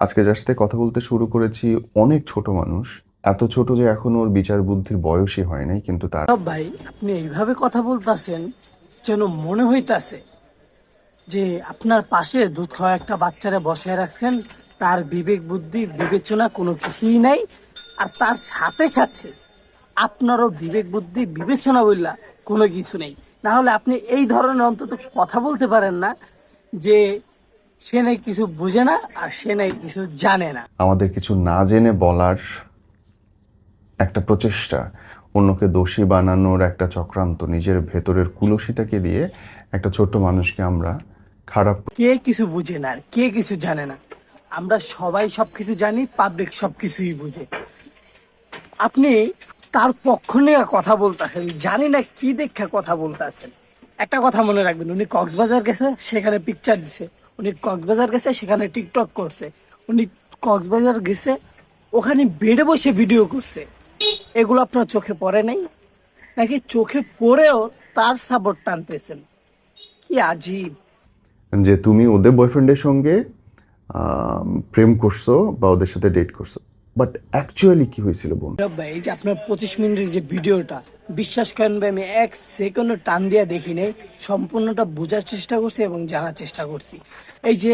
আজকে যার সাথে কথা বলতে শুরু করেছি অনেক ছোট মানুষ, এত ছোট যে এখন ওর বিচার বুদ্ধির বয়সই হয় নাই, কিন্তু তার ভাই আপনি এইভাবে কথা বলতাছেন যেন মনে হইতাছে যে আপনার পাশে দুধ খাওয়া একটা বাচ্চারে বসায় রাখছেন, তার বিবেক বুদ্ধি বিবেচনা কোনো কিছুই নাই, আর তার সাথে সাথে আপনারও বিবেক বুদ্ধি বিবেচনা বললা কোনো কিছু নেই। না হলে আপনি এই ধরনের অন্তত কথা বলতে পারেন না যে সে নাই কিছু বুঝে না আর সে নাই কিছু জানে না। আমাদের কিছু না জেনে বলার একটা প্রচেষ্টা, অন্যকে দোষী বানানোর একটা চক্রান্ত, নিজের ভেতরের কুলসিতাকে দিয়ে একটা ছোট্ট মানুষকে আমরা খারাপ। কে কিছু বুঝে না আর কে কিছু জানে না, আমরা সবাই সবকিছু জানি, পাবলিক সবকিছুই বুঝে। আপনি তার পক্ষ নিয়ে কথা বলতেছেন, জানি না কি দেখা কথা বলতেছেন। একটা কথা মনে রাখবেন, উনি কক্সবাজার গেছে, সেখানে পিকচার দিছে। উনি কক্সবাজার গেছে, সেখানে টিকটক করছে। উনি কক্সবাজার গেছে, ওখানে বেডে বসে ভিডিও করছে। এগুলো আপনার চোখে পড়ে নাই নাকি? চোখে পড়েও তার সাপোর্ট টানতেছেন, কি আজীব। যে তুমি ওদের বয়ফ্রেন্ডের সঙ্গে প্রেম করছো বা ওদের সাথে ডেট করছো, বাট অ্যাকচুয়ালি কি হয়েছিল বোন? ভাই এই যে আপনার 25 মিনিটের যে ভিডিওটা, বিশ্বাস করেন ভাই আমি এক সেকেন্ডও টান দিয়া দেখি নাই, সম্পূর্ণটা বোঝার চেষ্টা করছি এবং জানার চেষ্টা করছি। এই যে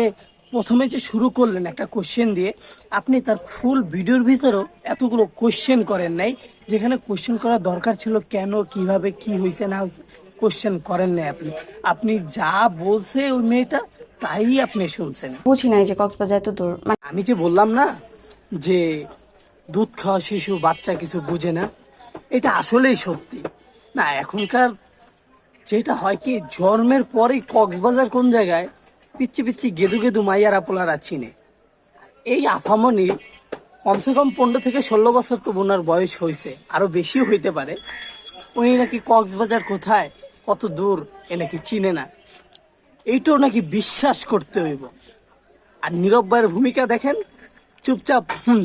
প্রথমে যে শুরু করলেন একটা কোশ্চেন দিয়ে, আপনি তার ফুল ভিডিওর ভিতরেও এতগুলো কোশ্চেন করেন নাই, যেখানে কোশ্চেন করার দরকার ছিল কেন কিভাবে কি হয়েছে না হয়েছে, কোশ্চেন করেন নাই। আপনি আপনি যা বলছে ওই মেয়েটা তাই আপনি শুনছেন। বুঝি নাই যে কক্সবাজার এত দূর। আমি যে বললাম না যে দুধ খাওয়া শিশু বাচ্চা কিছু বুঝে না, এটা আসলেই সত্যি না। এখনকার যেটা হয় কি, জন্মের পরেই কক্সবাজার কোন জায়গায় পিচ্ছি পিচ্ছি গেদু গেদু মাইয়ারা পোলারা চিনে। এই আফামনি কমসে কম 15 থেকে 16 বছর তো বোনার বয়স হয়েছে, আরো বেশিও হইতে পারে। উনি নাকি কক্সবাজার কোথায় কত দূর এ নাকি চিনে না, এইটাও নাকি বিশ্বাস করতে হইব। আর নীরব ভাইয়ের ভূমিকা দেখেন, চুপচাপ হুম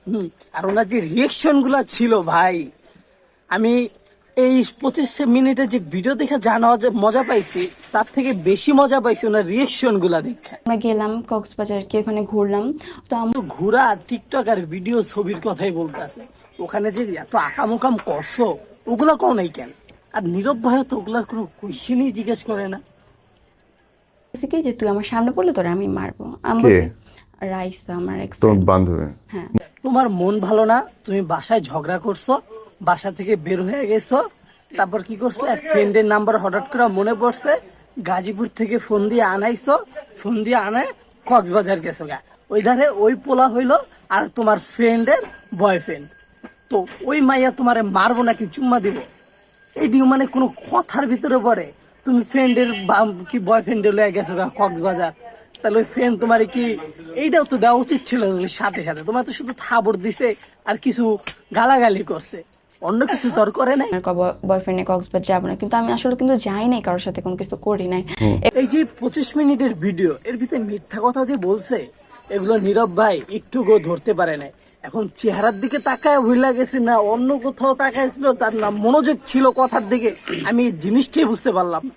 হুম। আর ওনার যে রিয়েকশন গুলা ছিল ভাই, আমি এই 25 মিনিটে যে ভিডিও দেখে জানা মজা পাইছি, তার থেকে বেশি মজা পাইছি ওনার রিয়েকশন গুলা দেখে। আমরা গেলাম কক্সবাজার, কি ওখানে ঘুরলাম। তো তো ঘোরা টিকটক আর ভিডিও ছবির কথাই বলতে আছে, ওখানে যে এত আকাম করছো ওগুলা কও নাই কেন? আর নীরব ভাই তো ওগুলার কোনো কোয়েশ্চেনই জিজ্ঞেস করে না। বলছি কি যে তুই আমার সামনে পড়লে তোরা আমি মারবো। আমি কে? বলছি রাইসা, আমার এক তোর friend। বান্ধবী? হ্যাঁ। তোমার মন ভালো না, তুমি বাসায় ঝগড়া করছো, বাসা থেকে বের হয়ে গেছো, তারপর কি করছো, এক ফ্রেন্ডের নাম্বার হঠাৎ করে মনে পড়ছে, গাজীপুর থেকে ফোন দিয়ে আনাইছো, ফোন দিয়ে আনায় কক্সবাজার গেছো গা। ওই ধারে ওই পোলা হইলো আর তোমার ফ্রেন্ডের বয়ফ্রেন্ড। তো ওই মাইয়া তোমারে মারবো নাকি চুম্মা দিব, এইটি মানে কোনো কথার ভিতরে পড়ে? তুমি ফ্রেন্ডের কি বয়ফ্রেন্ডে লয়ে গেছো গা কক্সবাজার, তাহলে ওই ফ্রেন্ড তোমার কি এইটাও তো দেওয়া উচিত ছিল? সাথে সাথে তোমার তো শুধু থাবড় দিছে আর কিছু গালাগালি করছে, অন্য কিছু তোর করে নাই। বয়ফ্রেন্ডে কক্সবাজার যাবো না, কিন্তু আমি আসলে কিন্তু যাই নাই, কারোর সাথে কোনো কিছু করি নাই। এই যে 25 মিনিটের ভিডিও, এর ভিতরে মিথ্যা কথা যে বলছে, এগুলো নীরব ভাই একটু ধরতে পারে নাই। এখন চেহারার দিকে তাকায় ভুলে গেছে না অন্য কোথাও তাকায় ছিল, তার না মনোযোগ ছিল কথার দিকে, আমি এই জিনিসটাই বুঝতে পারলাম না।